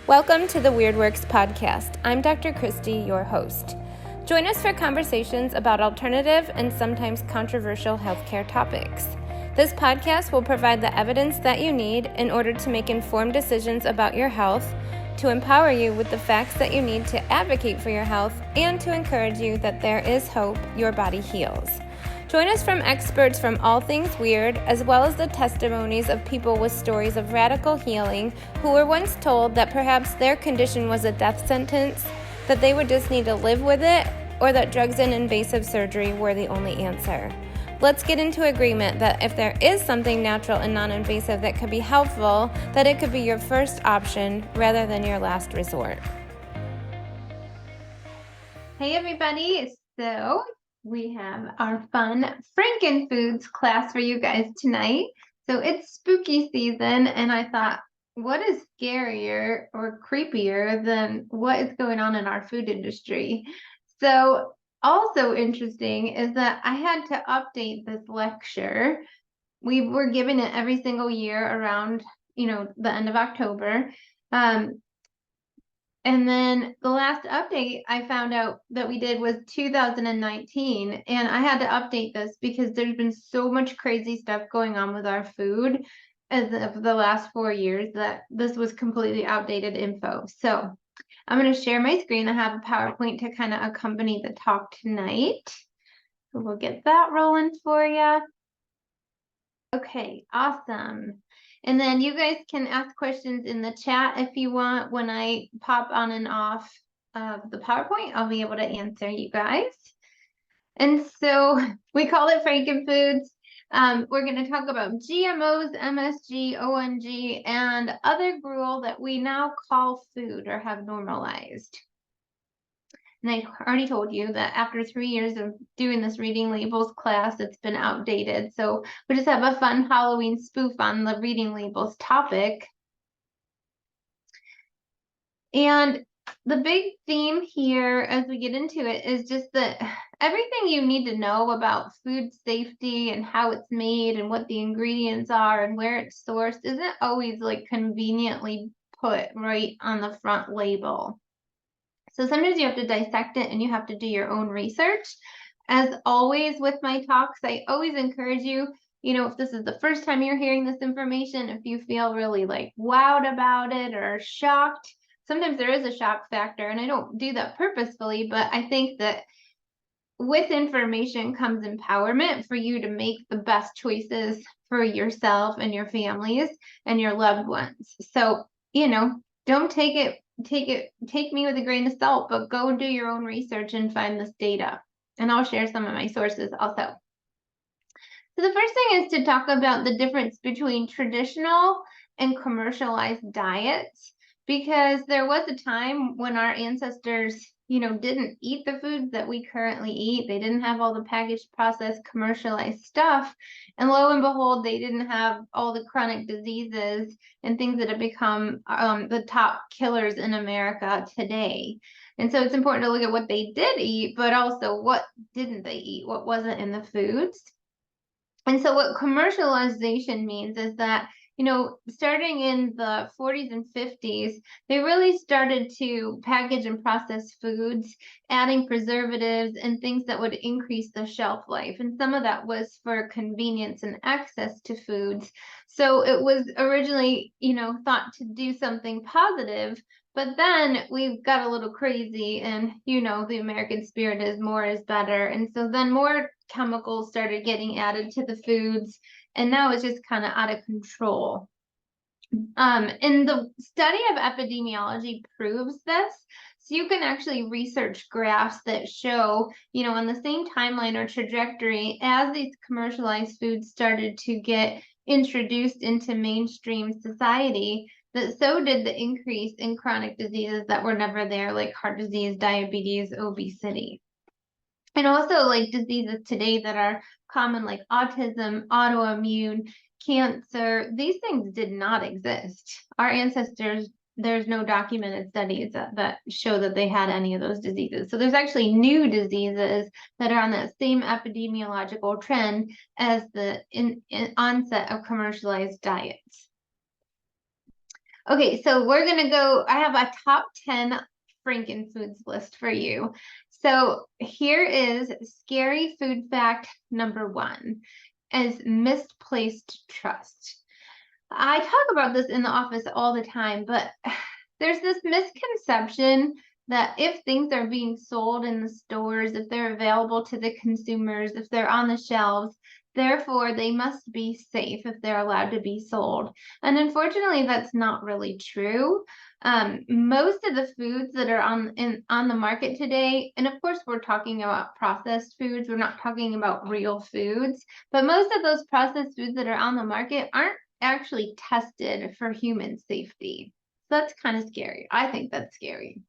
Welcome to the Weird Works podcast. I'm Dr. Christy, your host. Join us for conversations about alternative and sometimes controversial healthcare topics. This podcast will provide the evidence that you need in order to make informed decisions about your health, to empower you with the facts that you need to advocate for your health, and to encourage you that there is hope your body heals. Join us from experts from all things weird, as well as the testimonies of people with stories of radical healing who were once told that perhaps their condition was a death sentence, that they would just need to live with it, or that drugs and invasive surgery were the only answer. Let's get into agreement that if there is something natural and non-invasive that could be helpful, that it could be your first option rather than your last resort. Hey everybody, so we have our fun Frankenfoods class for you guys tonight. So it's spooky season, and I thought, what is scarier or creepier than what is going on in our food industry? So also interesting is that I had to update this lecture. We were given it every single year around, the end of October. And then the last update I found out that we did was 2019, and I had to update this because there's been so much crazy stuff going on with our food as of the last 4 years that this was completely outdated info. So I'm going to share my screen. I have a PowerPoint to kind of accompany the talk tonight. So we'll get that rolling for you. Okay, awesome. And then you guys can ask questions in the chat if you want. When I pop on and off of the PowerPoint, I'll be able to answer you guys. And so we call it Frankenfoods. We're going to talk about GMOs, MSG, ONG, and other gruel that we now call food or have normalized. And I already told you that after 3 years of doing this reading labels class, it's been outdated. So we just have a fun Halloween spoof on the reading labels topic. And the big theme here as we get into it is just that everything you need to know about food safety and how it's made and what the ingredients are and where it's sourced isn't always like conveniently put right on the front label. So sometimes you have to dissect it and you have to do your own research. As always with my talks, I always encourage you, if this is the first time you're hearing this information, if you feel really like wowed about it or shocked, sometimes there is a shock factor, and I don't do that purposefully, but I think that with information comes empowerment for you to make the best choices for yourself and your families and your loved ones. So, don't take me with a grain of salt, but go and do your own research and find this data. And I'll share some of my sources also. So the first thing is to talk about the difference between traditional and commercialized diets, because there was a time when our ancestors, didn't eat the foods that we currently eat. They didn't have all the packaged, processed, commercialized stuff. And lo and behold, they didn't have all the chronic diseases and things that have become the top killers in America today. And so it's important to look at what they did eat, but also what didn't they eat? What wasn't in the foods? And so what commercialization means is that, starting in the 40s and 50s, they really started to package and process foods, adding preservatives and things that would increase the shelf life. And some of that was for convenience and access to foods. So it was originally, thought to do something positive, but then we got a little crazy, and the American spirit is more is better. And so then more chemicals started getting added to the foods, and now it's just kind of out of control. And the study of epidemiology proves this. So you can actually research graphs that show, on the same timeline or trajectory as these commercialized foods started to get introduced into mainstream society, that so did the increase in chronic diseases that were never there, like heart disease, diabetes, obesity. And also like diseases today that are common, like autism, autoimmune, cancer. These things did not exist. Our ancestors, there's no documented studies that show that they had any of those diseases. So there's actually new diseases that are on that same epidemiological trend as the onset of commercialized diets. Okay, so we're gonna go. I have a top 10 Frankenfoods list for you. So here is scary food fact number one, is misplaced trust. I talk about this in the office all the time, but there's this misconception that if things are being sold in the stores, if they're available to the consumers, if they're on the shelves, therefore they must be safe if they're allowed to be sold. And unfortunately, that's not really true. Most of the foods that are on the market today, and of course we're talking about processed foods, we're not talking about real foods, but most of those processed foods that are on the market aren't actually tested for human safety. So that's kind of scary. I think that's scary.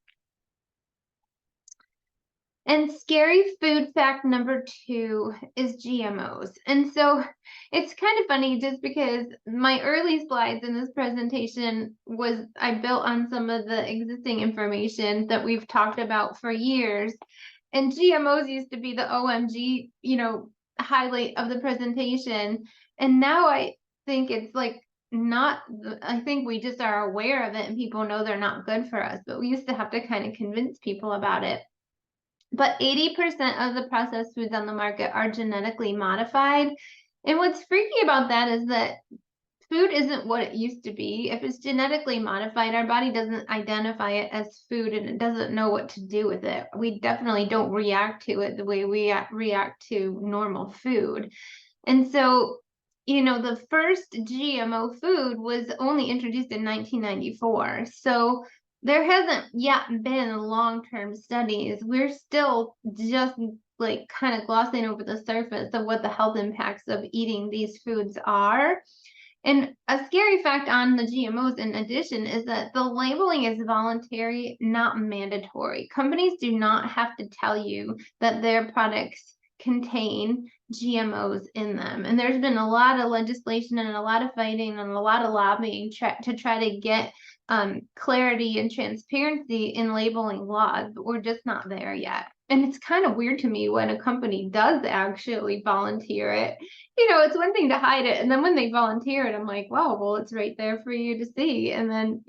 And scary food fact number two is GMOs. And so it's kind of funny just because my early slides in this presentation I built on some of the existing information that we've talked about for years. And GMOs used to be the OMG, highlight of the presentation. And now I think it's like not, I think we just are aware of it and people know they're not good for us, but we used to have to kind of convince people about it. But 80% of the processed foods on the market are genetically modified. And what's freaky about that is that food isn't what it used to be. If it's genetically modified, our body doesn't identify it as food and it doesn't know what to do with it. We definitely don't react to it the way we react to normal food. And so, the first GMO food was only introduced in 1994. So there hasn't yet been long-term studies. We're still just like kind of glossing over the surface of what the health impacts of eating these foods are. And a scary fact on the GMOs, in addition, is that the labeling is voluntary, not mandatory. Companies do not have to tell you that their products contain GMOs in them. And there's been a lot of legislation and a lot of fighting and a lot of lobbying to try to get clarity and transparency in labeling laws, but we're just not there yet. And it's kind of weird to me when a company does actually volunteer it. It's one thing to hide it. And then when they volunteer it, I'm like, wow, well, it's right there for you to see and then,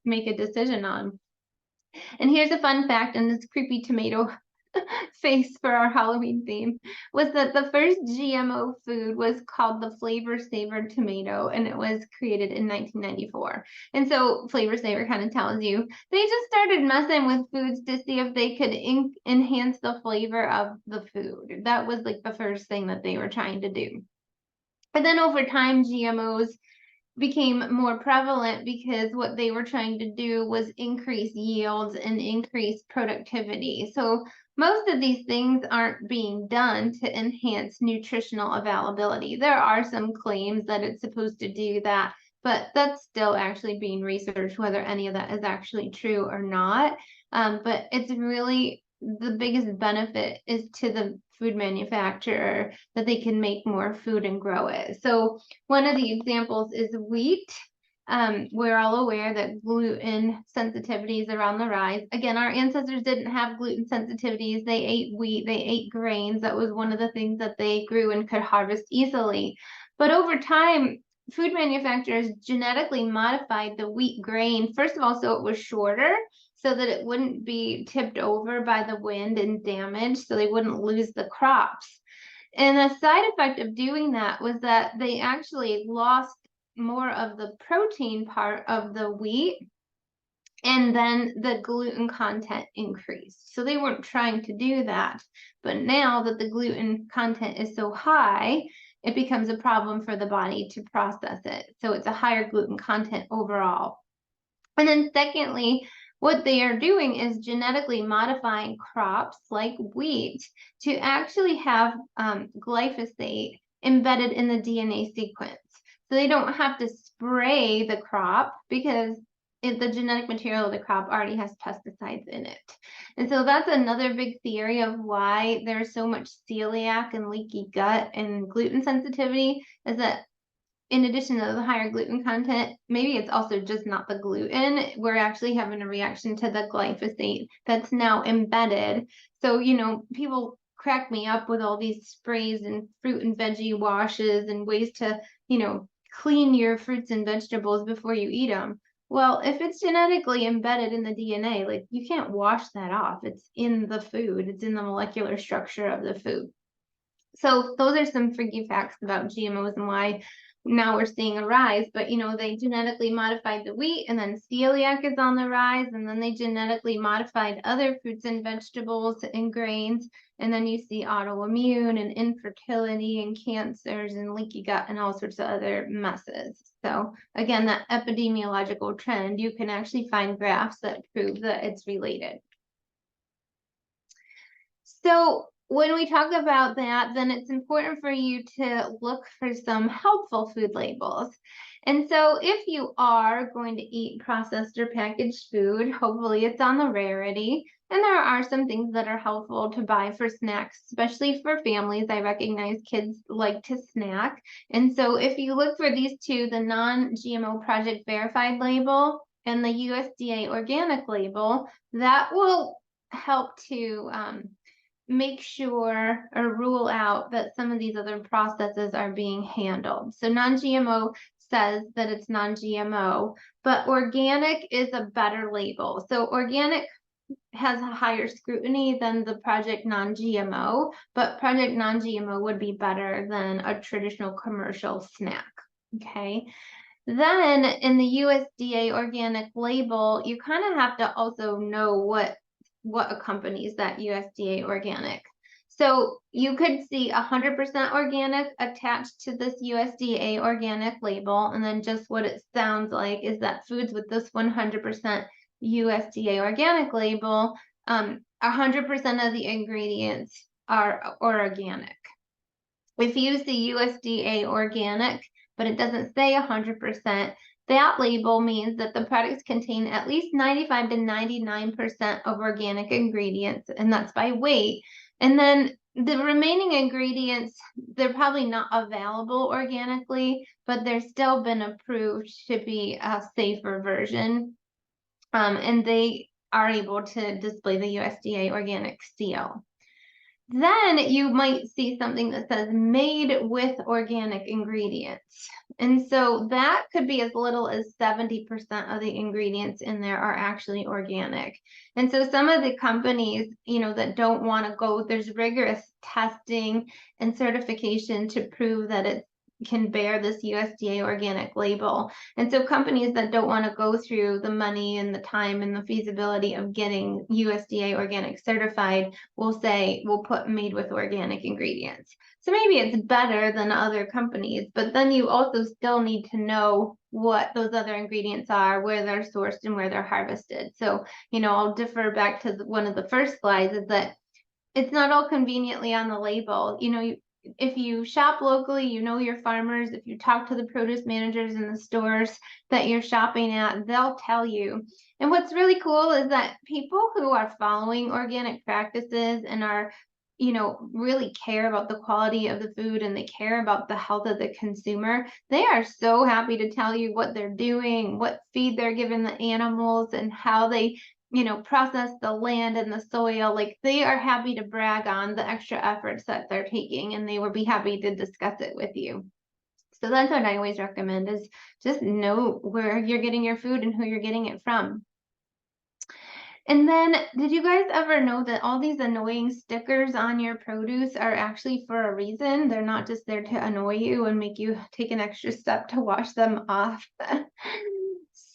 make a decision on. And here's a fun fact, and this creepy tomato face for our Halloween theme was that the first GMO food was called the Flavor Saver tomato, and it was created in 1994. And so Flavor Saver kind of tells you they just started messing with foods to see if they could enhance the flavor of the food. That was like the first thing that they were trying to do. And then over time, GMOs became more prevalent because what they were trying to do was increase yields and increase productivity. So most of these things aren't being done to enhance nutritional availability. There are some claims that it's supposed to do that, but that's still actually being researched, whether any of that is actually true or not. But it's really the biggest benefit is to the food manufacturer that they can make more food and grow it. So one of the examples is wheat. We're all aware that gluten sensitivities are on the rise. Again, our ancestors didn't have gluten sensitivities. They ate wheat, they ate grains. That was one of the things that they grew and could harvest easily. But over time, food manufacturers genetically modified the wheat grain, first of all, so it was shorter, so that it wouldn't be tipped over by the wind and damaged, so they wouldn't lose the crops. And a side effect of doing that was that they actually lost more of the protein part of the wheat, and then the gluten content increased. So they weren't trying to do that. But now that the gluten content is so high, it becomes a problem for the body to process it. So it's a higher gluten content overall. And then secondly, what they are doing is genetically modifying crops like wheat to actually have glyphosate embedded in the DNA sequence. So they don't have to spray the crop because the genetic material of the crop already has pesticides in it. And so that's another big theory of why there's so much celiac and leaky gut and gluten sensitivity, is that in addition to the higher gluten content, maybe it's also just not the gluten. We're actually having a reaction to the glyphosate that's now embedded. So, people crack me up with all these sprays and fruit and veggie washes and ways to, clean your fruits and vegetables before you eat them. Well, if it's genetically embedded in the DNA, like you can't wash that off. It's in the food, it's in the molecular structure of the food. So those are some freaky facts about GMOs and why now we're seeing a rise. But they genetically modified the wheat, and then celiac is on the rise, and then they genetically modified other fruits and vegetables and grains. And then you see autoimmune and infertility and cancers and leaky gut and all sorts of other messes. So again, that epidemiological trend, you can actually find graphs that prove that it's related. So when we talk about that, then it's important for you to look for some helpful food labels. And so if you are going to eat processed or packaged food, hopefully it's on the rarity. And there are some things that are helpful to buy for snacks, especially for families. I recognize kids like to snack. And so if you look for these two, the non-GMO Project Verified label and the USDA organic label, that will help to make sure or rule out that some of these other processes are being handled. So non-GMO says that it's non-GMO, but organic is a better label. So organic has a higher scrutiny than the Project Non-GMO, but Project Non-GMO would be better than a traditional commercial snack. Okay. Then in the USDA organic label, you kind of have to also know what accompanies that USDA organic. So you could see 100% organic attached to this USDA organic label, and then just what it sounds like is that foods with this 100% USDA organic label, 100% of the ingredients are organic. If you see USDA organic, but it doesn't say 100%, that label means that the products contain at least 95 to 99% of organic ingredients, and that's by weight. And then the remaining ingredients, they're probably not available organically, but they're still been approved to be a safer version. And they are able to display the USDA organic seal. Then you might see something that says made with organic ingredients. And so that could be as little as 70% of the ingredients in there are actually organic. And so some of the companies, that don't want to go, there's rigorous testing and certification to prove that it can bear this USDA organic label. And so companies that don't want to go through the money and the time and the feasibility of getting USDA organic certified will say, we'll put made with organic ingredients. So maybe it's better than other companies, but then you also still need to know what those other ingredients are, where they're sourced and where they're harvested. So, I'll defer back to one of the first slides, is that it's not all conveniently on the label. If you shop locally, your farmers. If you talk to the produce managers in the stores that you're shopping at, they'll tell you. And what's really cool is that people who are following organic practices and are, really care about the quality of the food and they care about the health of the consumer, they are so happy to tell you what they're doing, what feed they're giving the animals, and how they process the land and the soil. Like, they are happy to brag on the extra efforts that they're taking, and they will be happy to discuss it with you. So that's what I always recommend, is just know where you're getting your food and who you're getting it from. And then, did you guys ever know that all these annoying stickers on your produce are actually for a reason? They're not just there to annoy you and make you take an extra step to wash them off.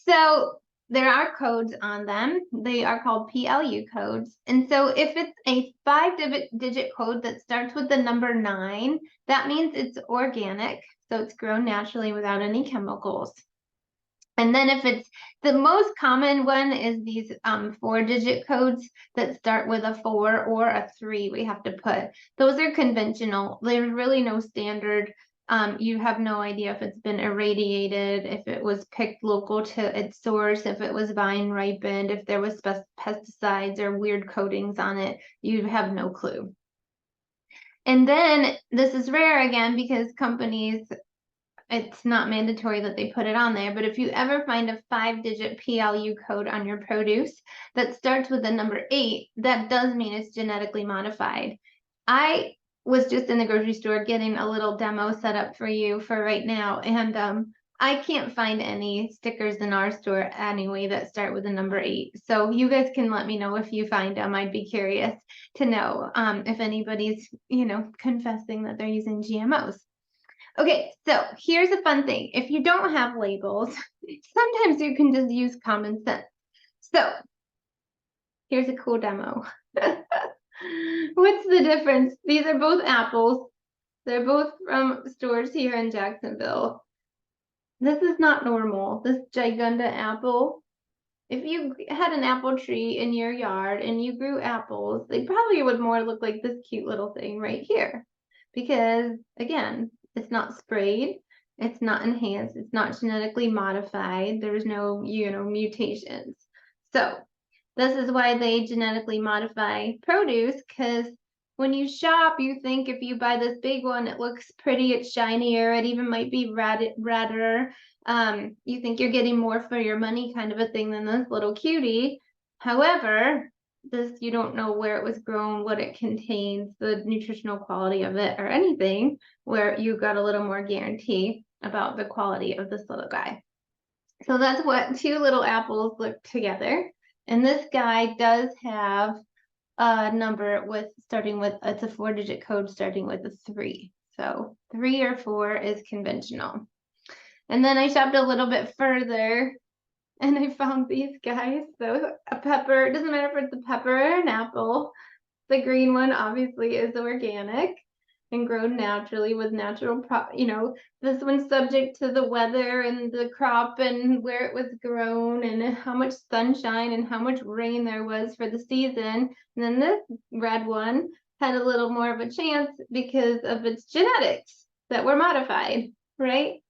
So there are codes on them. They are called PLU codes. And so if it's a 5-digit code that starts with the number 9, that means it's organic. So it's grown naturally without any chemicals. And then if it's the most common one is these 4-digit codes that start with a 4 or a 3, we have to put. Those are conventional. There's really no standard. You have no idea if it's been irradiated, if it was picked local to its source, if it was vine ripened, if there was pesticides or weird coatings on it. You have no clue. And then this is rare again because companies, it's not mandatory that they put it on there, but if you ever find a 5-digit PLU code on your produce that starts with the number 8, that does mean it's genetically modified. I was just in the grocery store getting a little demo set up for you for right now, and I can't find any stickers in our store anyway that start with the number 8. So you guys can let me know if you find them. I'd be curious to know if anybody's, confessing that they're using GMOs. Okay, so here's a fun thing. If you don't have labels, sometimes you can just use common sense. So here's a cool demo. What's the difference? These are both apples. They're both from stores here in Jacksonville. This is not normal. This gigunda apple. If you had an apple tree in your yard and you grew apples, they probably would more look like this cute little thing right here. Because again, it's not sprayed, it's not enhanced, it's not genetically modified. There's no, mutations. So this is why they genetically modify produce, because when you shop, you think if you buy this big one, it looks pretty, it's shinier, it even might be redder. You think you're getting more for your money kind of a thing than this little cutie. However, this, you don't know where it was grown, what it contains, the nutritional quality of it, or anything, where you got a little more guarantee about the quality of this little guy. So that's what two little apples look together. And this guy does have a number starting with, it's a 4-digit code starting with a 3. So 3 or 4 is conventional. And then I shopped a little bit further and I found these guys. So a pepper, it doesn't matter if it's a pepper or an apple. The green one obviously is organic and grown naturally with natural, this one's subject to the weather and the crop and where it was grown and how much sunshine and how much rain there was for the season. And then this red one had a little more of a chance because of its genetics that were modified, right?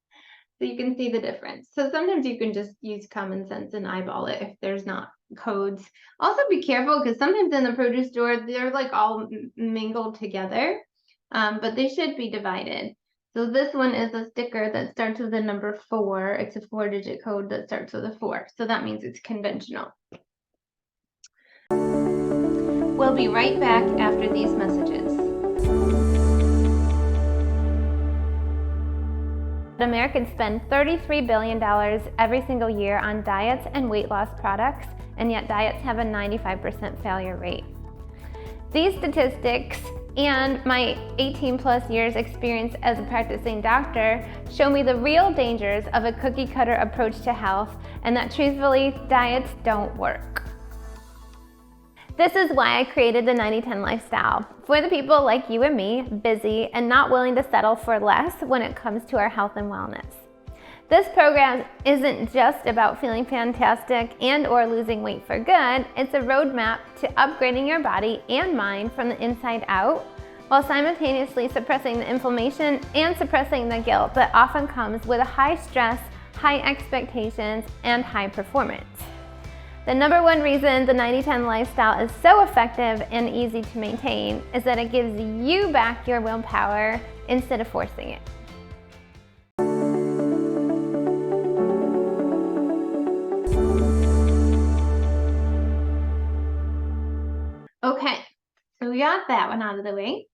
So you can see the difference. So sometimes you can just use common sense and eyeball it if there's not codes. Also be careful because sometimes in the produce store, they're like all mingled together, but they should be divided. So this one is a sticker that starts with the number 4. It's a 4-digit code that starts with a 4. So that means it's conventional. We'll be right back after these messages. Americans spend $33 billion every single year on diets and weight loss products, and yet diets have a 95% failure rate. These statistics and my 18+ years experience as a practicing doctor show me the real dangers of a cookie-cutter approach to health, and that truthfully, diets don't work. This is why I created the 90-10 lifestyle, for the people like you and me, busy and not willing to settle for less when it comes to our health and wellness. This program isn't just about feeling fantastic and or losing weight for good. It's a roadmap to upgrading your body and mind from the inside out, while simultaneously suppressing the inflammation and suppressing the guilt that often comes with a high stress, high expectations, and high performance. The number one reason the 90-10 lifestyle is so effective and easy to maintain is that it gives you back your willpower instead of forcing it. Okay, so we got that one out of the way.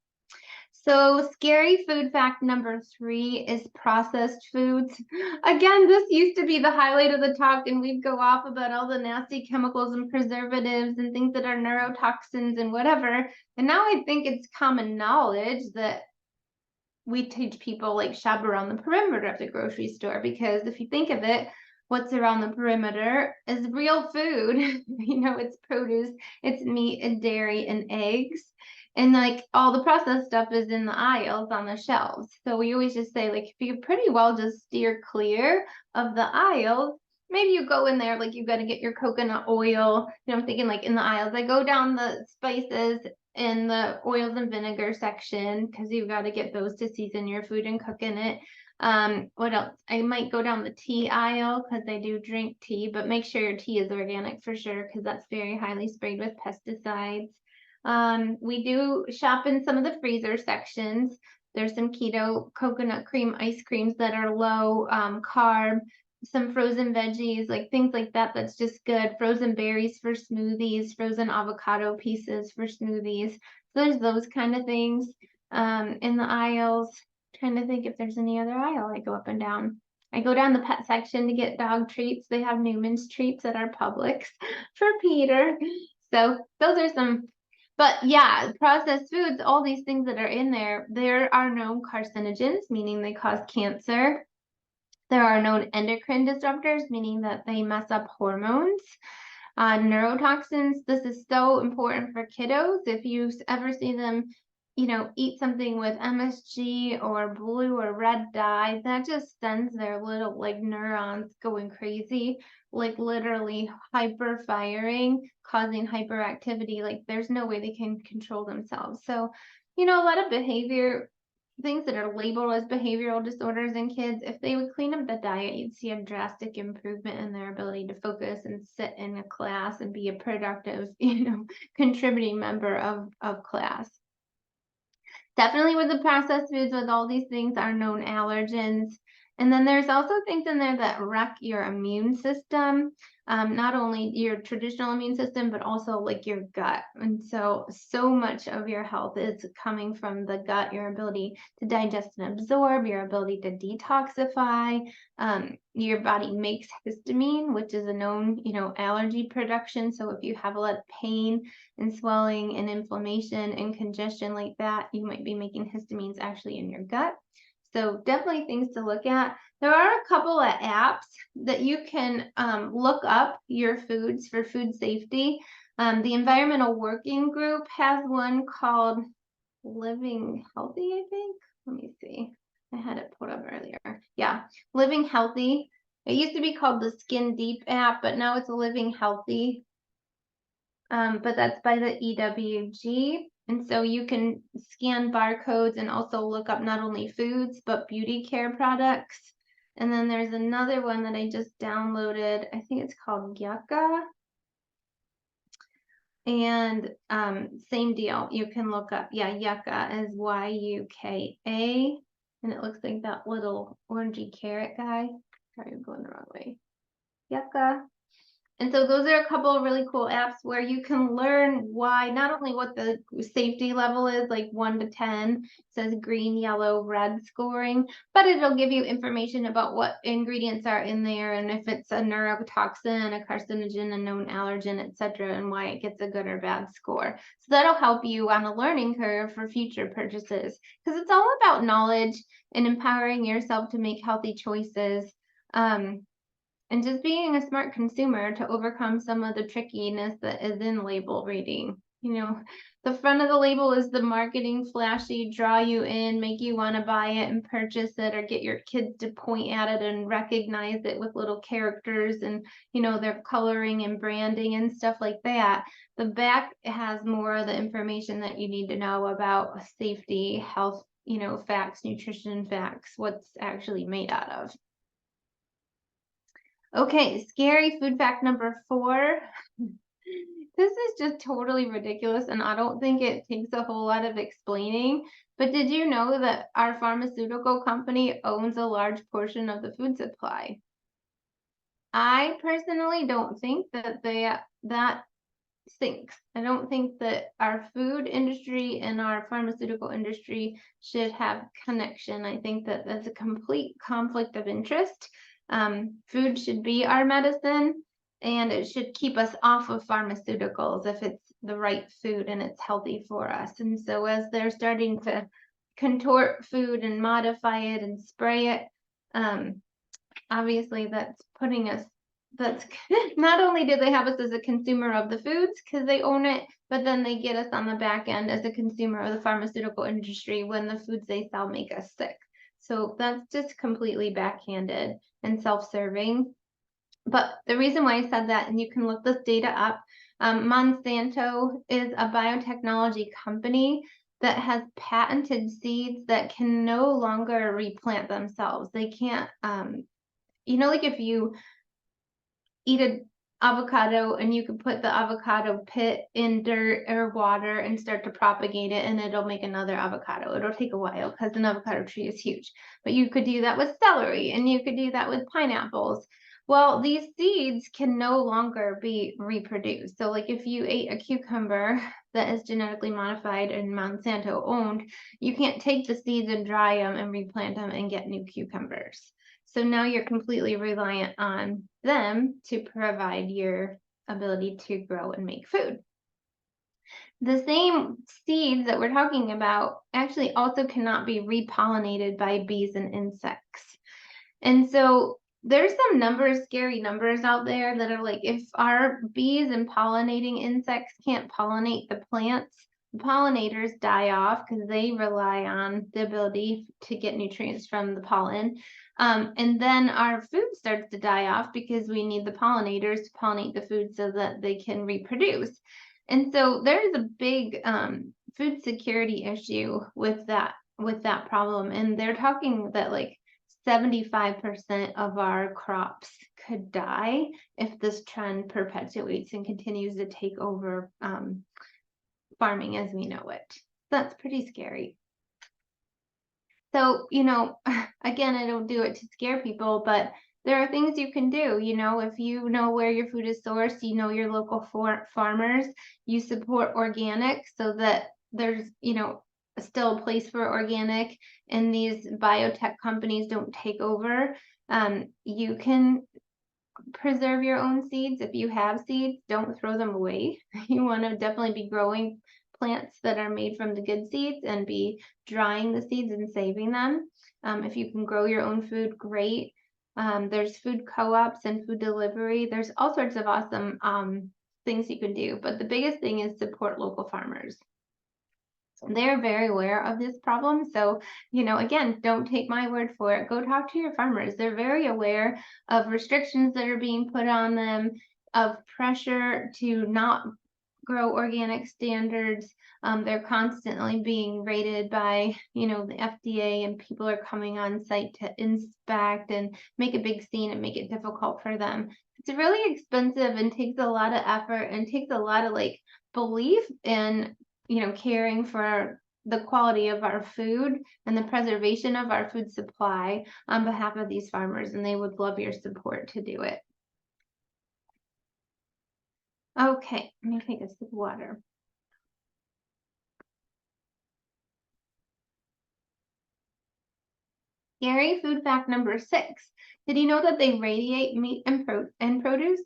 So scary food fact number 3 is processed foods. Again, this used to be the highlight of the talk, and we'd go off about all the nasty chemicals and preservatives and things that are neurotoxins and whatever. And now I think it's common knowledge that we teach people like shop around the perimeter of the grocery store, because if you think of it, what's around the perimeter is real food. It's produce, it's meat and dairy and eggs. And like all the processed stuff is in the aisles on the shelves. So we always just say, like, if you pretty well just steer clear of the aisles, maybe you go in there, like you got to get your coconut oil. I'm thinking like in the aisles, I go down the spices in the oils and vinegar section, because you've got to get those to season your food and cook in it. What else? I might go down the tea aisle because I do drink tea, but make sure your tea is organic for sure, because that's very highly sprayed with pesticides. We do shop in some of the freezer sections. There's some keto coconut cream ice creams that are low carb, some frozen veggies, like things like that, that's just good. Frozen berries for smoothies, frozen avocado pieces for smoothies. So there's those kind of things in the aisles. Trying to think if there's any other aisle I go up and down. I go down the pet section to get dog treats. They have Newman's treats at our Publix for Peter. So those are some, but yeah, processed foods, all these things that are in there, there are known carcinogens, meaning they cause cancer. There are known endocrine disruptors, meaning that they mess up hormones. Neurotoxins, this is so important for kiddos. If you ever see them, eat something with MSG or blue or red dye, that just sends their little like neurons going crazy, like literally hyper firing, causing hyperactivity. Like there's no way they can control themselves. So, a lot of things that are labeled as behavioral disorders in kids, if they would clean up the diet, you'd see a drastic improvement in their ability to focus and sit in a class and be a productive, contributing member of class. Definitely with the processed foods, with all these things are known allergens. And then there's also things in there that wreck your immune system, not only your traditional immune system, but also like your gut. And so much of your health is coming from the gut, your ability to digest and absorb, your ability to detoxify. Your body makes histamine, which is a known, allergy production. So if you have a lot of pain and swelling and inflammation and congestion like that, you might be making histamines actually in your gut. So definitely things to look at. There are a couple of apps that you can look up your foods for food safety. The Environmental Working Group has one called Living Healthy, I think. Let me see. I had it pulled up earlier. Yeah, Living Healthy. It used to be called the Skin Deep app, but now it's Living Healthy. But that's by the EWG. And so you can scan barcodes and also look up not only foods, but beauty care products. And then there's another one that I just downloaded. I think it's called Yucca. And same deal. You can look up, Yucca is YUKA. And it looks like that little orangey carrot guy. Sorry, I'm going the wrong way. Yucca. And so those are a couple of really cool apps where you can learn why, not only what the safety level is, like 1 to 10, says green, yellow, red scoring, but it'll give you information about what ingredients are in there and if it's a neurotoxin, a carcinogen, a known allergen, etc., and why it gets a good or bad score. So that'll help you on a learning curve for future purchases, because it's all about knowledge and empowering yourself to make healthy choices. And just being a smart consumer to overcome some of the trickiness that is in label reading. The front of the label is the marketing flashy, draw you in, make you want to buy it and purchase it, or get your kids to point at it and recognize it with little characters and, their coloring and branding and stuff like that. The back has more of the information that you need to know about safety, health, facts, nutrition facts, what's actually made out of. Okay, scary food fact number 4. This is just totally ridiculous, and I don't think it takes a whole lot of explaining. But did you know that our pharmaceutical company owns a large portion of the food supply? I personally don't think that that sinks. I don't think that our food industry and our pharmaceutical industry should have connection. I think that that's a complete conflict of interest. Food should be our medicine, and it should keep us off of pharmaceuticals if it's the right food and it's healthy for us. And so as they're starting to contort food and modify it and spray it, obviously that's putting us, that's not only do they have us as a consumer of the foods because they own it, but then they get us on the back end as a consumer of the pharmaceutical industry when the foods they sell make us sick. So that's just completely backhanded and self-serving. But the reason why I said that, and you can look this data up, Monsanto is a biotechnology company that has patented seeds that can no longer replant themselves. They can't, like if you eat an avocado and you could put the avocado pit in dirt or water and start to propagate it, and it'll make another avocado. It'll take a while because an avocado tree is huge, but you could do that with celery and you could do that with pineapples. Well, these seeds can no longer be reproduced. So like if you ate a cucumber that is genetically modified and Monsanto owned, you can't take the seeds and dry them and replant them and get new cucumbers. So now you're completely reliant on them to provide your ability to grow and make food. The same seeds that we're talking about actually also cannot be repollinated by bees and insects. And so there's some numbers, scary numbers out there that are like, if our bees and pollinating insects can't pollinate the plants, the pollinators die off because they rely on the ability to get nutrients from the pollen. And then our food starts to die off because we need the pollinators to pollinate the food so that they can reproduce. And so there's a big food security issue with that problem. And they're talking that like 75% of our crops could die if this trend perpetuates and continues to take over farming as we know it. That's pretty scary. So, again, I don't do it to scare people, but there are things you can do. If you know where your food is sourced, you know your local farmers, you support organic so that there's, still a place for organic and these biotech companies don't take over. You can preserve your own seeds. If you have seeds, don't throw them away. You want to definitely be growing plants that are made from the good seeds and be drying the seeds and saving them. If you can grow your own food, great. There's food co-ops and food delivery. There's all sorts of awesome things you can do. But the biggest thing is support local farmers. They're very aware of this problem. So, again, don't take my word for it. Go talk to your farmers. They're very aware of restrictions that are being put on them, of pressure to not grow organic standards. They're constantly being rated by, the FDA, and people are coming on site to inspect and make a big scene and make it difficult for them. It's really expensive and takes a lot of effort and takes a lot of belief in caring for the quality of our food and the preservation of our food supply on behalf of these farmers, and they would love your support to do it. Okay, let me take a sip of water. Scary food fact number 6. Did you know that they radiate meat and produce?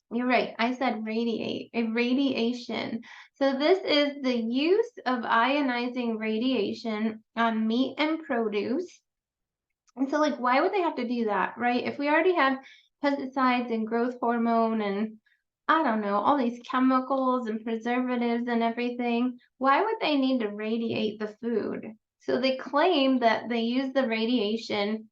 You're right. I said radiate, radiation. So this is the use of ionizing radiation on meat and produce. And so why would they have to do that, right? If we already have pesticides and growth hormone and I don't know, all these chemicals and preservatives and everything, why would they need to radiate the food? So they claim that they use the radiation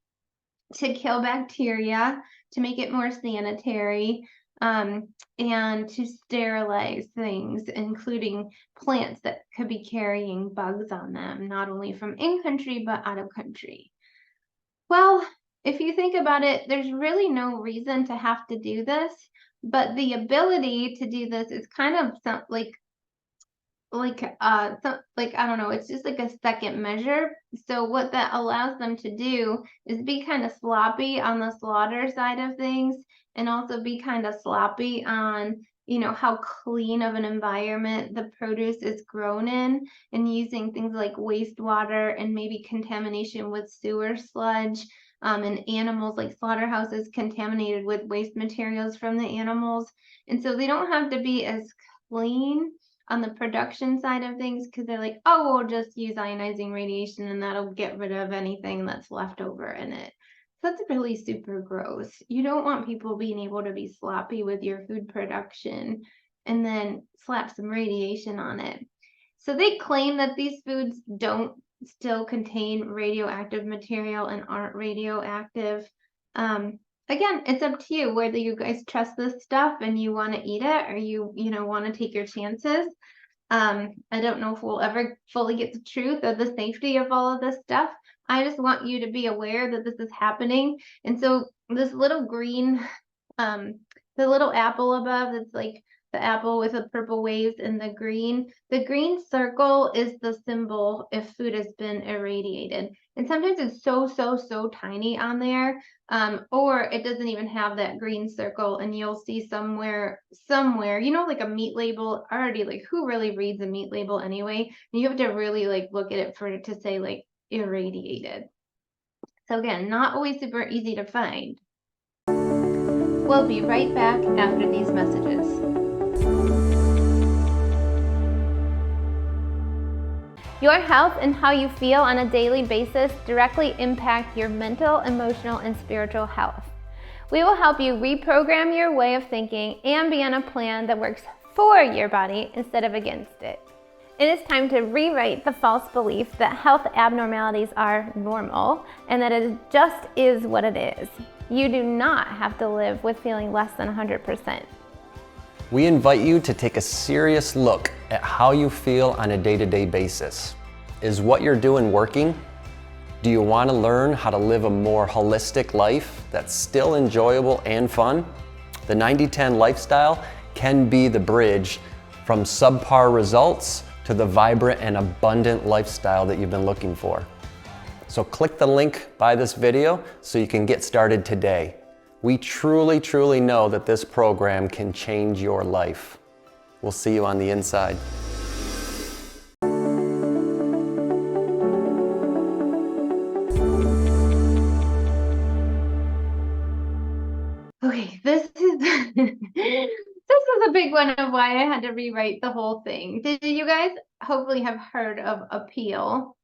to kill bacteria, to make it more sanitary, and to sterilize things, including plants that could be carrying bugs on them, not only from in country, but out of country. Well, if you think about it, there's really no reason to have to do this, but the ability to do this is kind of I don't know, it's just like a second measure. So what that allows them to do is be kind of sloppy on the slaughter side of things, and also be kind of sloppy on how clean of an environment the produce is grown in, and using things like wastewater and maybe contamination with sewer sludge, and animals like slaughterhouses contaminated with waste materials from the animals. And so they don't have to be as clean on the production side of things because they're like, oh, we'll just use ionizing radiation and that'll get rid of anything that's left over in it. So that's really super gross. You don't want people being able to be sloppy with your food production and then slap some radiation on it. So they claim that these foods don't still contain radioactive material and aren't radioactive. Again, it's up to you whether you guys trust this stuff and you want to eat it, or you want to take your chances. I don't know if we'll ever fully get the truth of the safety of all of this stuff. I just want you to be aware that this is happening. And so this little green, the little apple above, that's like the apple with the purple waves and the green circle is the symbol if food has been irradiated. And sometimes it's so tiny on there, or it doesn't even have that green circle, and you'll see somewhere, like a meat label already, who really reads a meat label anyway? And you have to really look at it for it to say irradiated. So again, not always super easy to find. We'll be right back after these messages. Your health and how you feel on a daily basis directly impact your mental, emotional, and spiritual health. We will help you reprogram your way of thinking and be on a plan that works for your body instead of against it. It is time to rewrite the false belief that health abnormalities are normal and that it just is what it is. You do not have to live with feeling less than 100%. We invite you to take a serious look at how you feel on a day-to-day basis. Is what you're doing working? Do you want to learn how to live a more holistic life that's still enjoyable and fun? The 90-10 lifestyle can be the bridge from subpar results to the vibrant and abundant lifestyle that you've been looking for. So click the link by this video so you can get started today. We truly, truly know that this program can change your life. We'll see you on the inside. Okay, this is this is a big one of why I had to rewrite the whole thing. Did you guys hopefully have heard of Appeal?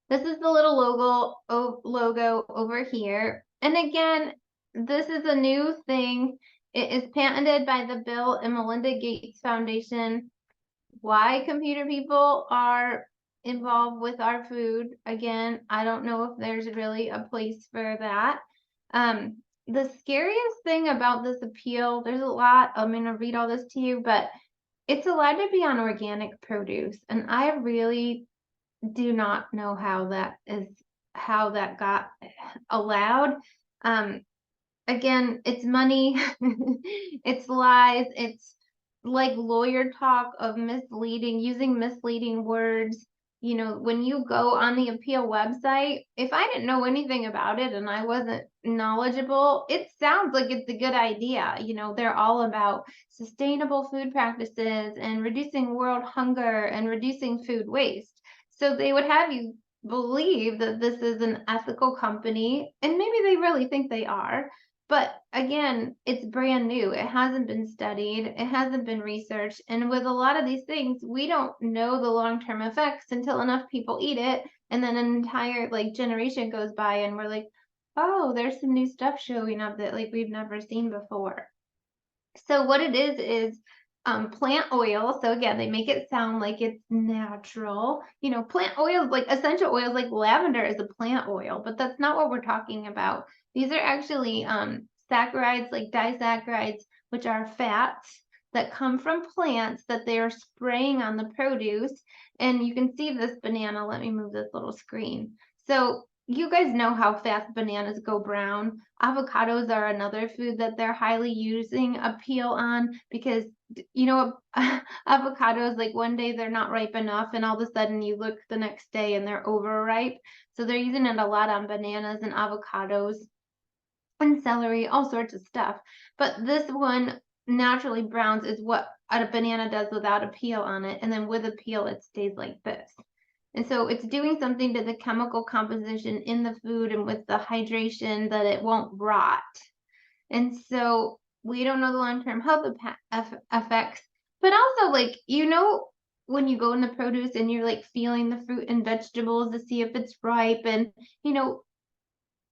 This is the little logo over here. And again, this is a new thing. It is patented by the Bill and Melinda Gates Foundation. Why computer people are involved with our food, again, I don't know if there's really a place for that. The scariest thing about this Appeal, there's a lot, I'm going to read all this to you, but it's allowed to be on organic produce. And I really do not know how that got allowed. Again, it's money, it's lies, it's like lawyer talk of using misleading words. You know, when you go on the Appeal website, if I didn't know anything about it and I wasn't knowledgeable, it sounds like it's a good idea. You know, they're all about sustainable food practices and reducing world hunger and reducing food waste. So they would have you believe that this is an ethical company, and maybe they really think they are. But again, it's brand new. It hasn't been studied. It hasn't been researched. And with a lot of these things, we don't know the long-term effects until enough people eat it. And then an entire generation goes by and we're like, oh, there's some new stuff showing up that we've never seen before. So what it is plant oil. So again, they make it sound like it's natural. You know, plant oils, like essential oils, like lavender is a plant oil, but that's not what we're talking about. These are actually saccharides, like disaccharides, which are fats that come from plants that they are spraying on the produce. And you can see this banana. Let me move this little screen. So you guys know how fast bananas go brown. Avocados are another food that they're highly using Appeal on because, you know, avocados, like one day they're not ripe enough and all of a sudden you look the next day and they're overripe. So they're using it a lot on bananas and avocados and celery, all sorts of stuff. But this one naturally browns is what a banana does without Appeal on it. And then with Appeal, it stays like this. And so it's doing something to the chemical composition in the food and with the hydration that it won't rot. And so we don't know the long-term health effects, but also you know, when you go in the produce and you're feeling the fruit and vegetables to see if it's ripe, and you know,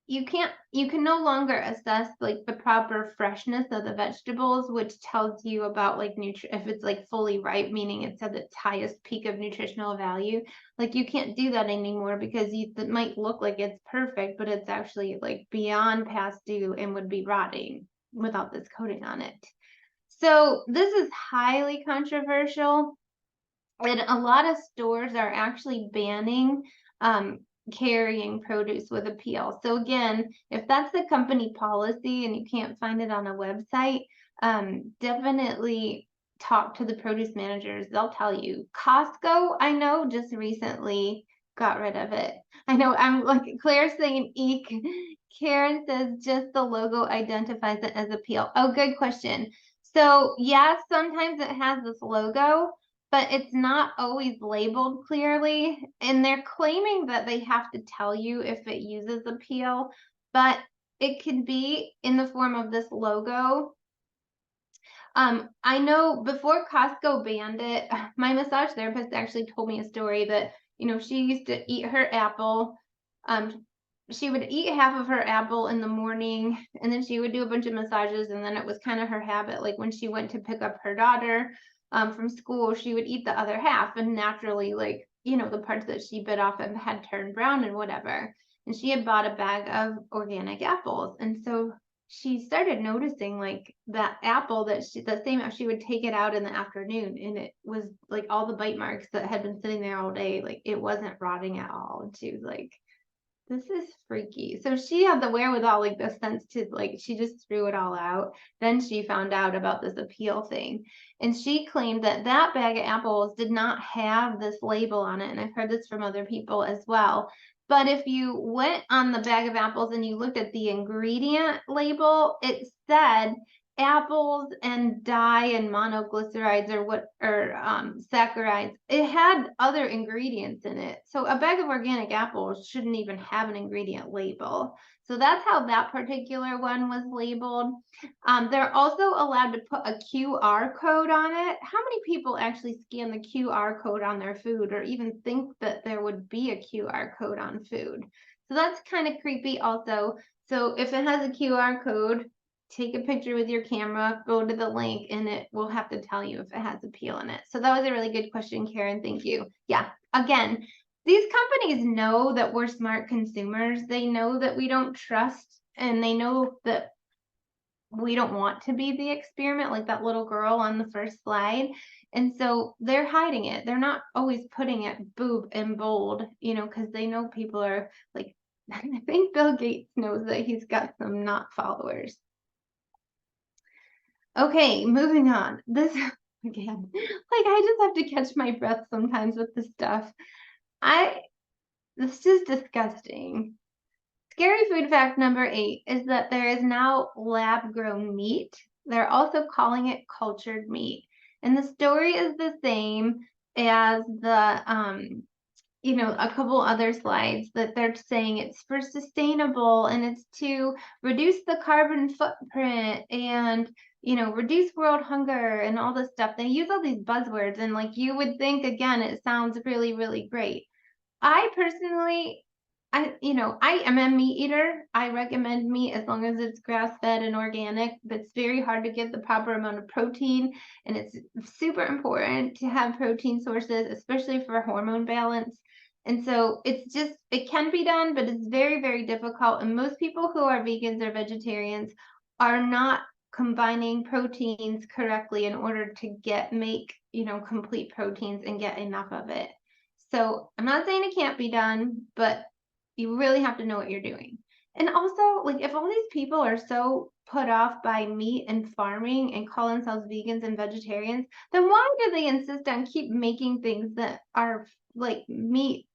you can no longer assess the proper freshness of the vegetables, which tells you about if it's fully ripe, meaning it's at its highest peak of nutritional value. You can't do that anymore because it might look like it's perfect, but it's actually beyond past due and would be rotting without this coating on it. So this is highly controversial, and a lot of stores are actually banning carrying produce with Appeal. So again, if that's the company policy and you can't find it on a website, definitely talk to the produce managers. They'll tell you. Costco, I know, just recently got rid of it. I know, I'm Claire's saying eek. Karen says just the logo identifies it as Appeal. Oh, good question. So yeah, sometimes it has this logo, but it's not always labeled clearly. And they're claiming that they have to tell you if it uses a peel, but it can be in the form of this logo. I know before Costco banned it, my massage therapist actually told me a story that, she used to eat her apple. Um, she would eat half of her apple in the morning, and then she would do a bunch of massages, and then it was kind of her habit. Like when she went to pick up her daughter from school, she would eat the other half, and naturally, like, the parts that she bit off and had turned brown and whatever. And she had bought a bag of organic apples. And so she started noticing like that apple the same apple, she would take it out in the afternoon and it was like all the bite marks that had been sitting there all day, like it wasn't rotting at all. And she was like, this is freaky. So she had the wherewithal, like the sense to like, she just threw it all out. Then she found out about this appeal thing. And she claimed that that bag of apples did not have this label on it. And I've heard this from other people as well. But if you went on the bag of apples and you looked at the ingredient label, it said apples and dye and monoglycerides or saccharides. It had other ingredients in it. So a bag of organic apples shouldn't even have an ingredient label. So that's how that particular one was labeled. They're also allowed to put a QR code on it. How many people actually scan the QR code on their food or even think that there would be a QR code on food? So that's kind of creepy also. So if it has a QR code, take a picture with your camera, go to the link, and it will have to tell you if it has a peel in it. So that was a really good question, Karen. Thank you. Yeah, again, these companies know that we're smart consumers. They know that we don't trust, and they know that we don't want to be the experiment, like that little girl on the first slide. And so they're hiding it. They're not always putting it boob in bold, because they know people are like, I think Bill Gates knows that he's got some not followers. Okay, moving on. This again, like I just have to catch my breath sometimes with this stuff. This is disgusting. Scary food fact number 8 is that there is now lab grown meat. They're also calling it cultured meat. And the story is the same as a couple other slides that they're saying it's for sustainable and it's to reduce the carbon footprint and reduce world hunger and all this stuff. They use all these buzzwords and like you would think again it sounds really, really great. I personally I am a meat eater. I recommend meat as long as it's grass-fed and organic. But it's very hard to get the proper amount of protein, and it's super important to have protein sources, especially for hormone balance. And so it can be done, but it's very, very difficult. And most people who are vegans or vegetarians are not combining proteins correctly in order to make complete proteins and get enough of it. So I'm not saying it can't be done, but you really have to know what you're doing. And also, like, if all these people are so put off by meat and farming and call themselves vegans and vegetarians, then why do they insist on keep making things that are like meat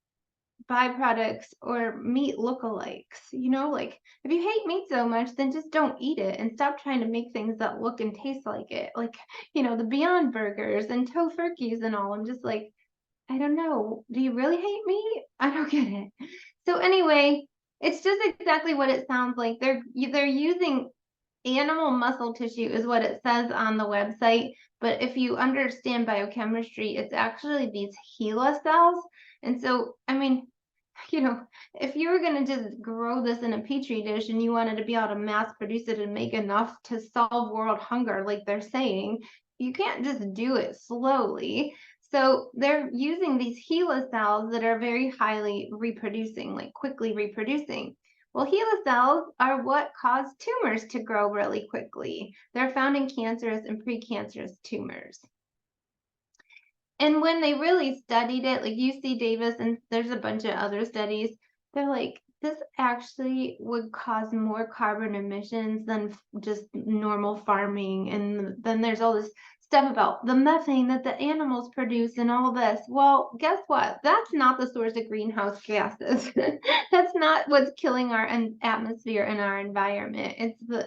byproducts or meat lookalikes? Like if you hate meat so much, then just don't eat it and stop trying to make things that look and taste like it. Like, the Beyond Burgers and Tofurkeys and all. I'm just like, I don't know. Do you really hate me? I don't get it. So anyway, it's just exactly what it sounds like. They're using animal muscle tissue is what it says on the website. But if you understand biochemistry, it's actually these HeLa cells. And so, I mean, if you were going to just grow this in a petri dish and you wanted to be able to mass produce it and make enough to solve world hunger, like they're saying, you can't just do it slowly. So they're using these HeLa cells that are very highly reproducing, like quickly reproducing. Well, HeLa cells are what cause tumors to grow really quickly. They're found in cancerous and precancerous tumors. And when they really studied it, like UC Davis, and there's a bunch of other studies, they're like, this actually would cause more carbon emissions than just normal farming. And then there's all this stuff about the methane that the animals produce and all this. Well, guess what? That's not the source of greenhouse gases. That's not what's killing our atmosphere and our environment.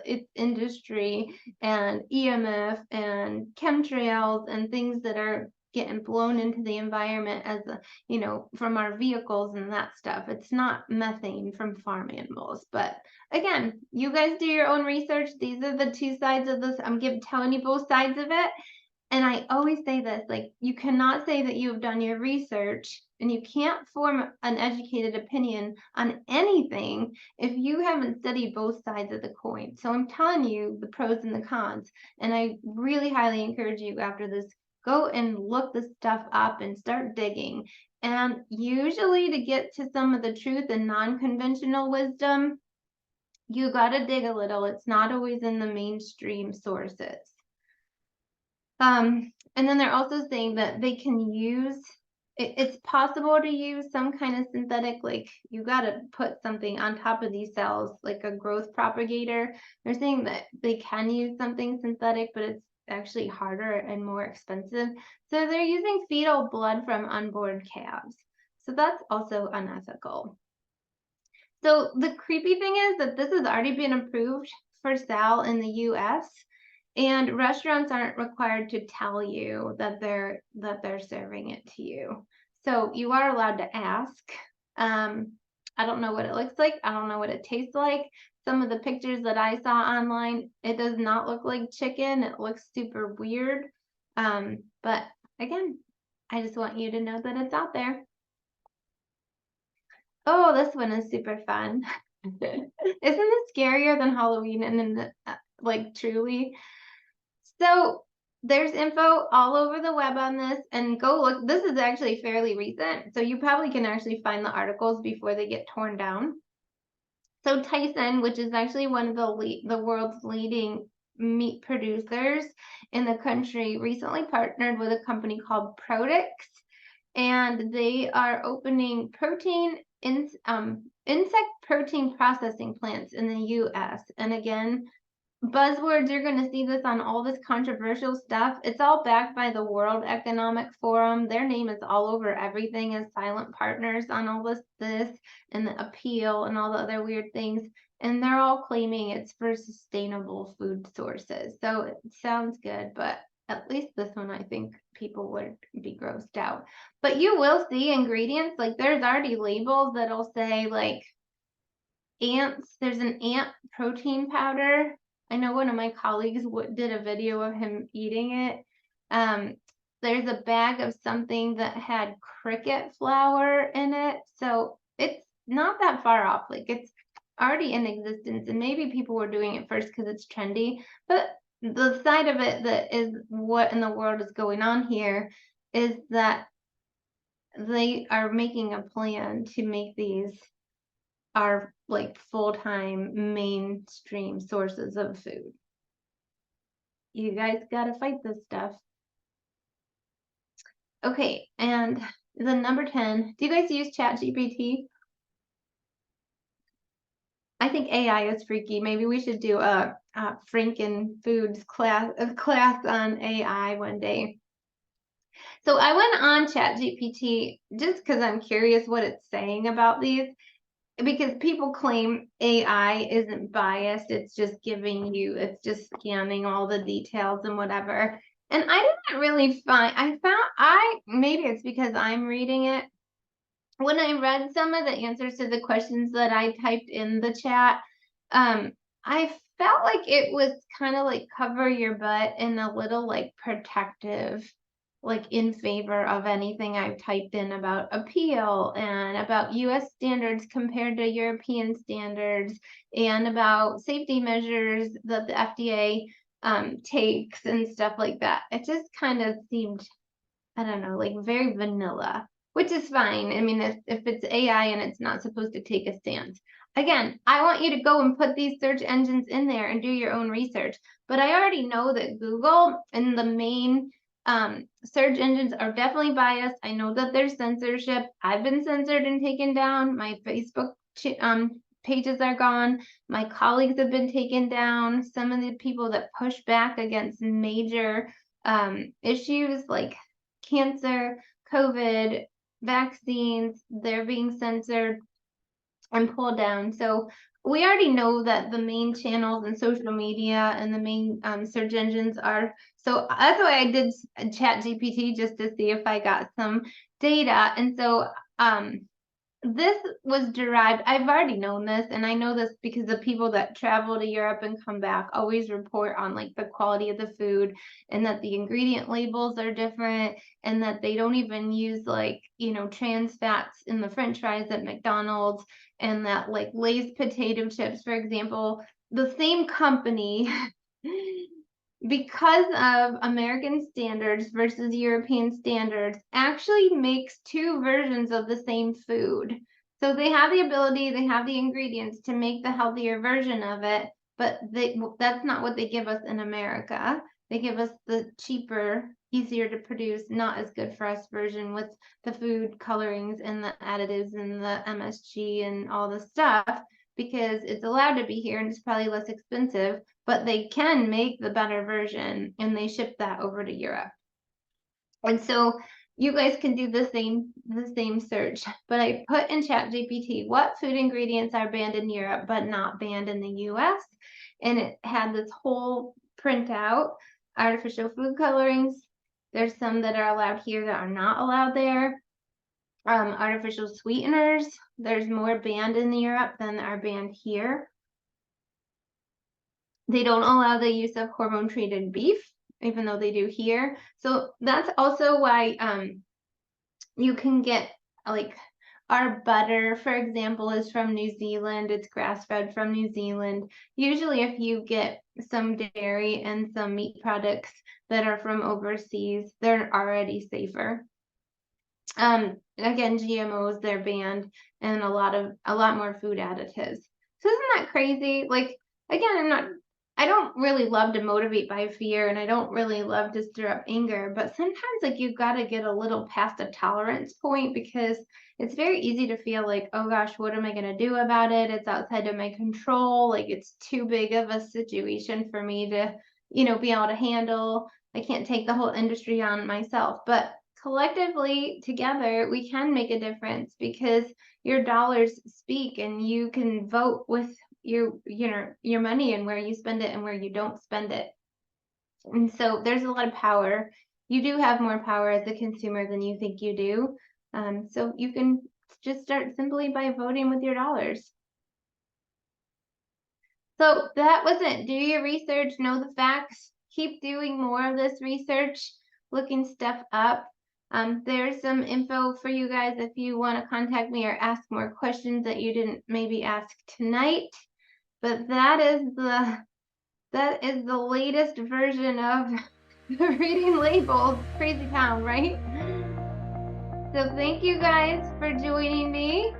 It's industry and EMF and chemtrails and things that are getting blown into the environment as from our vehicles and that stuff. It's not methane from farm animals. But again, you guys do your own research. These are the two sides of this. I'm telling you both sides of it. And I always say this, like, you cannot say that you have done your research and you can't form an educated opinion on anything if you haven't studied both sides of the coin. So I'm telling you the pros and the cons. And I really highly encourage you after this, go and look this stuff up and start digging. And usually to get to some of the truth and non-conventional wisdom, you got to dig a little. It's not always in the mainstream sources. And then they're also saying that they can use, it's possible to use some kind of synthetic, like you got to put something on top of these cells, like a growth propagator. They're saying that they can use something synthetic, but it's actually harder and more expensive. So they're using fetal blood from unborn calves. So that's also unethical. So the creepy thing is that this has already been approved for sale in the US. And restaurants aren't required to tell you that they're serving it to you. So you are allowed to ask. I don't know what it looks like. I don't know what it tastes like. Some of the pictures that I saw online, it does not look like chicken. It looks super weird. But again, I just want you to know that it's out there. Oh, this one is super fun. Isn't it scarier than Halloween? And then like truly. So there's info all over the web on this, and go look. This is actually fairly recent, so you probably can actually find the articles before they get torn down. So Tyson, which is actually one of the world's leading meat producers in the country, recently partnered with a company called Protix, and they are opening insect protein processing plants in the U.S. And again, buzzwords, you're going to see this on all this controversial stuff. It's all backed by the World Economic Forum. Their name is all over everything as silent partners on all this and the appeal and all the other weird things. And they're all claiming it's for sustainable food sources. So it sounds good, but at least this one, I think people would be grossed out. But you will see ingredients, like there's already labels that'll say like ants. There's an ant protein powder. I know one of my colleagues did a video of him eating it. There's a bag of something that had cricket flour in it. So it's not that far off. Like it's already in existence, and maybe people were doing it first because it's trendy. But the side of it that is what in the world is going on here is that they are making a plan to make these are like full-time mainstream sources of food. You guys got to fight this stuff. Okay, and the number 10, do you guys use ChatGPT? I think AI is freaky. Maybe we should do a Frankenfoods class on AI one day. So I went on ChatGPT just because I'm curious what it's saying about these, because people claim AI isn't biased. It's just it's just scanning all the details and whatever. And I didn't really maybe it's because I'm reading it. When I read some of the answers to the questions that I typed in the chat, I felt like it was kind of like cover your butt and a little like protective, like in favor of anything I've typed in about appeal and about US standards compared to European standards and about safety measures that the FDA takes and stuff like that. It just kind of seemed, I don't know, like very vanilla, which is fine. I mean, if it's AI and it's not supposed to take a stance. Again, I want you to go and put these search engines in there and do your own research. But I already know that Google and the main search engines are definitely biased. I know that there's censorship. I've been censored and taken down. My Facebook pages are gone. My colleagues have been taken down. Some of the people that push back against major issues like cancer, COVID, vaccines, they're being censored and pulled down. So we already know that the main channels in social media and the main search engines are, so that's why I did chat GPT, just to see if I got some data. And so this was derived, I've already known this, and I know this because the people that travel to Europe and come back always report on like the quality of the food, and that the ingredient labels are different, and that they don't even use like, trans fats in the French fries at McDonald's, and that like Lay's potato chips, for example, the same company because of American standards versus European standards, actually makes two versions of the same food. So they have the ability, they have the ingredients to make the healthier version of it, but that's not what they give us in America. They give us the cheaper, easier to produce, not as good for us version with the food colorings and the additives and the MSG and all the stuff, because it's allowed to be here and it's probably less expensive, but they can make the better version and they ship that over to Europe. And so you guys can do the same search, but I put in chat GPT what food ingredients are banned in Europe but not banned in the US, and it had this whole printout. Artificial food colorings, there's some that are allowed here that are not allowed there. Artificial sweeteners, there's more banned in Europe than are banned here. They don't allow the use of hormone treated beef, even though they do here. So that's also why you can get, like, our butter, for example, is from New Zealand. It's grass-fed from New Zealand. Usually if you get some dairy and some meat products that are from overseas, they're already safer. Again, GMOs, they're banned, and a lot more food additives. So isn't that crazy? Like, again, I don't really love to motivate by fear, and I don't really love to stir up anger, but sometimes like you've got to get a little past a tolerance point, because it's very easy to feel like, oh gosh, what am I going to do about it? It's outside of my control. Like, it's too big of a situation for me to, be able to handle. I can't take the whole industry on myself, but collectively together we can make a difference, because your dollars speak, and you can vote with your money and where you spend it and where you don't spend it. And so there's a lot of power. You do have more power as a consumer than you think you do. So you can just start simply by voting with your dollars. So that was it. Do your research, know the facts, keep doing more of this research, looking stuff up. There's some info for you guys if you want to contact me or ask more questions that you didn't maybe ask tonight. But that is the latest version of reading labels. Crazy town, right? So thank you guys for joining me.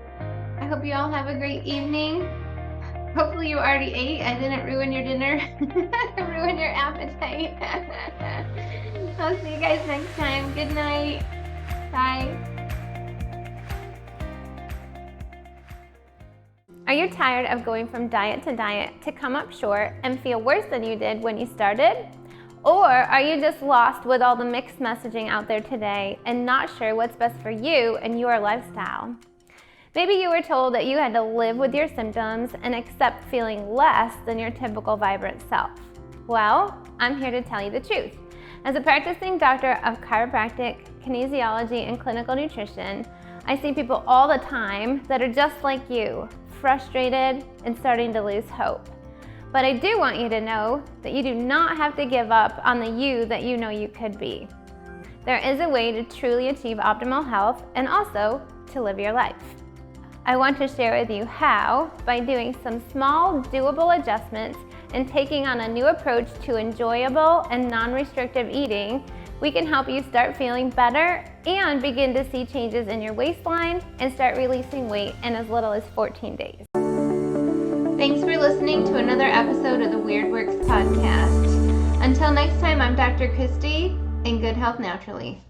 I hope you all have a great evening. Hopefully you already ate. I didn't ruin your dinner, ruin your appetite. I'll see you guys next time. Good night. Bye. Are you tired of going from diet to diet to come up short and feel worse than you did when you started? Or are you just lost with all the mixed messaging out there today and not sure what's best for you and your lifestyle? Maybe you were told that you had to live with your symptoms and accept feeling less than your typical vibrant self. Well, I'm here to tell you the truth. As a practicing doctor of chiropractic, kinesiology, and clinical nutrition, I see people all the time that are just like you, frustrated and starting to lose hope. But I do want you to know that you do not have to give up on the you that you know you could be. There is a way to truly achieve optimal health and also to live your life. I want to share with you how, by doing some small, doable adjustments and taking on a new approach to enjoyable and non-restrictive eating, we can help you start feeling better and begin to see changes in your waistline and start releasing weight in as little as 14 days. Thanks for listening to another episode of the Weird Works podcast. Until next time, I'm Dr. Christy, and good health naturally.